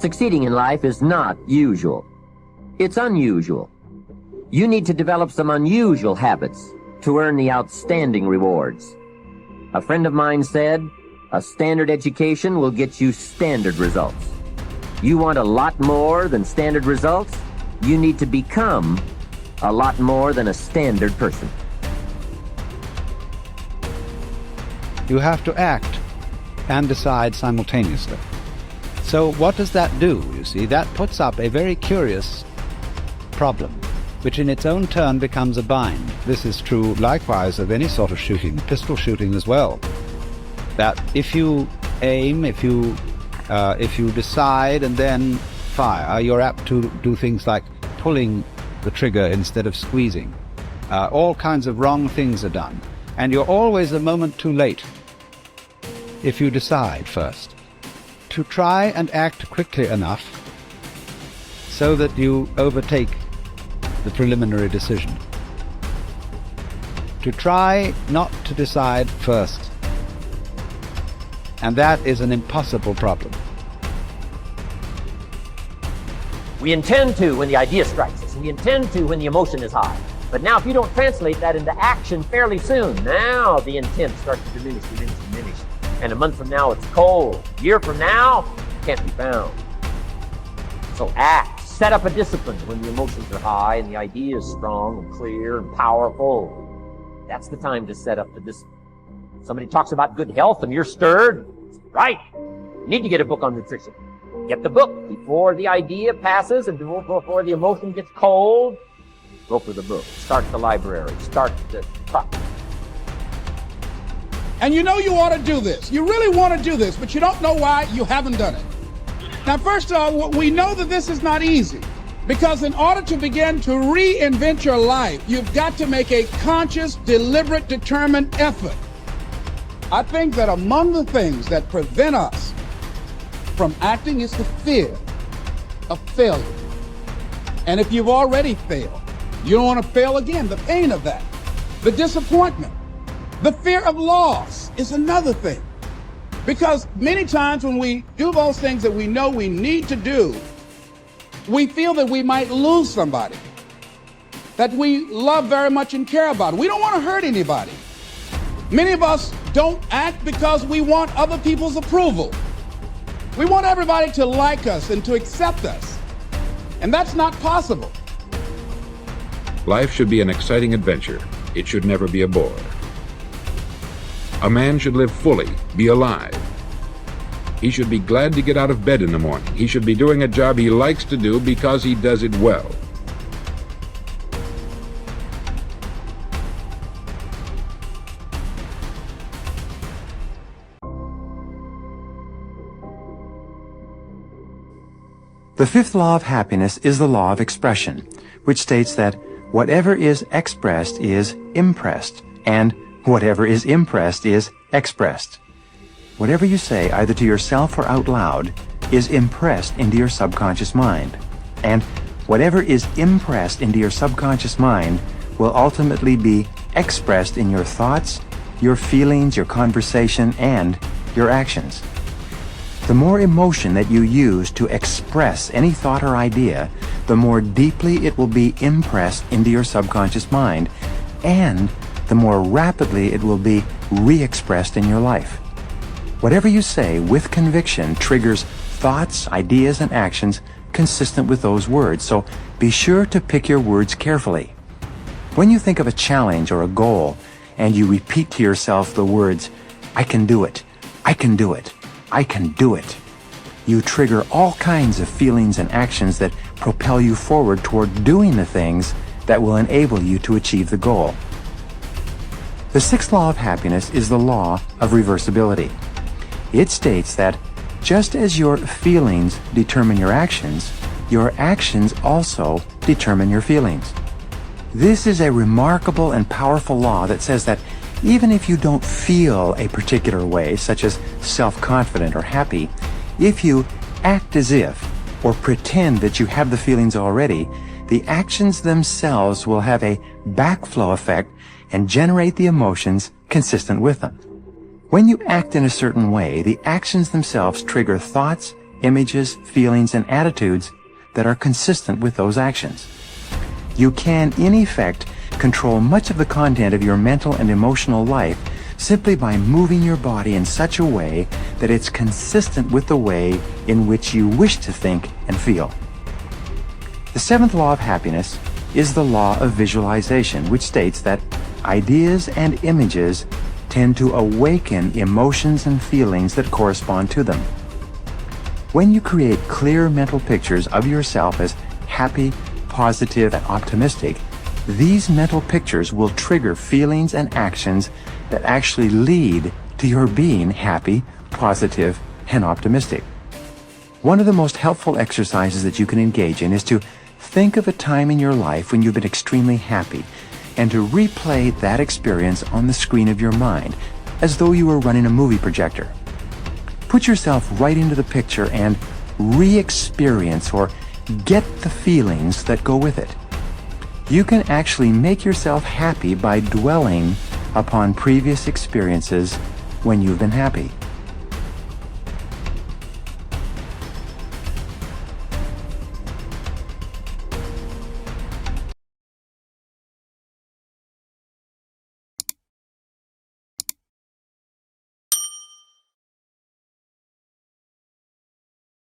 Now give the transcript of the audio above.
Succeeding in life is not usual. It's unusual. You need to develop some unusual habits to earn the outstanding rewards. A friend of mine said, a standard education will get you standard results. You want a lot more than standard results? You need to become a lot more than a standard person. You have to act and decide simultaneously. So what does that do? You see, that puts up a very curious problem, which in its own turn becomes a bind. This is true likewise of any sort of shooting, pistol shooting as well. That if you aim, if you decide and then fire, you're apt to do things like pulling the trigger instead of squeezing. All kinds of wrong things are done. And you're always a moment too late if you decide first. To try and act quickly enough so that you overtake the preliminary decision. To try not to decide first. And that is an impossible problem. We intend to when the idea strikes us. We intend to when the emotion is high. But now if you don't translate that into action fairly soon, now the intent starts to diminish. And a month from now, it's cold. A year from now, it can't be found. So act. Set up a discipline when the emotions are high and the idea is strong and clear and powerful. That's the time to set up the discipline. Somebody talks about good health and you're stirred. Right. You need to get a book on nutrition. Get the book before the idea passes and before the emotion gets cold. Go for the book. Start the library. Start the talk. And you know you ought to do this. You really want to do this, but you don't know why you haven't done it. Now, first of all, we know that this is not easy, because in order to begin to reinvent your life, you've got to make a conscious, deliberate, determined effort. I think that among the things that prevent us from acting is the fear of failure. And if you've already failed, you don't want to fail again. The pain of that, the disappointment, the fear of loss is another thing. Because many times when we do those things that we know we need to do, we feel that we might lose somebody that we love very much and care about. We don't want to hurt anybody. Many of us don't act because we want other people's approval. We want everybody to like us and to accept us. And that's not possible. Life should be an exciting adventure. It should never be a bore. A man should live fully, be alive. He should be glad to get out of bed in the morning. He should be doing a job he likes to do because he does it well. The fifth law of happiness is the law of expression, which states that whatever is expressed is impressed, and whatever is impressed is expressed. Whatever you say, either to yourself or out loud, is impressed into your subconscious mind. And whatever is impressed into your subconscious mind will ultimately be expressed in your thoughts, your feelings, your conversation, and your actions. The more emotion that you use to express any thought or idea, the more deeply it will be impressed into your subconscious mind, and the more rapidly it will be re-expressed in your life. Whatever you say with conviction triggers thoughts, ideas, and actions consistent with those words, so be sure to pick your words carefully. When you think of a challenge or a goal, and you repeat to yourself the words, "I can do it, I can do it, I can do it," you trigger all kinds of feelings and actions that propel you forward toward doing the things that will enable you to achieve the goal. The sixth law of happiness is the law of reversibility. It states that just as your feelings determine your actions also determine your feelings. This is a remarkable and powerful law that says that even if you don't feel a particular way, such as self-confident or happy, if you act as if or pretend that you have the feelings already, the actions themselves will have a backflow effect and generate the emotions consistent with them. When you act in a certain way, the actions themselves trigger thoughts, images, feelings, and attitudes that are consistent with those actions. You can, in effect, control much of the content of your mental and emotional life simply by moving your body in such a way that it's consistent with the way in which you wish to think and feel. The seventh law of happiness is the law of visualization, which states that ideas and images tend to awaken emotions and feelings that correspond to them. When you create clear mental pictures of yourself as happy, positive, and optimistic, these mental pictures will trigger feelings and actions that actually lead to your being happy, positive, and optimistic. One of the most helpful exercises that you can engage in is to think of a time in your life when you've been extremely happy and to replay that experience on the screen of your mind as though you were running a movie projector. Put yourself right into the picture and re-experience or get the feelings that go with it. You can actually make yourself happy by dwelling upon previous experiences when you've been happy.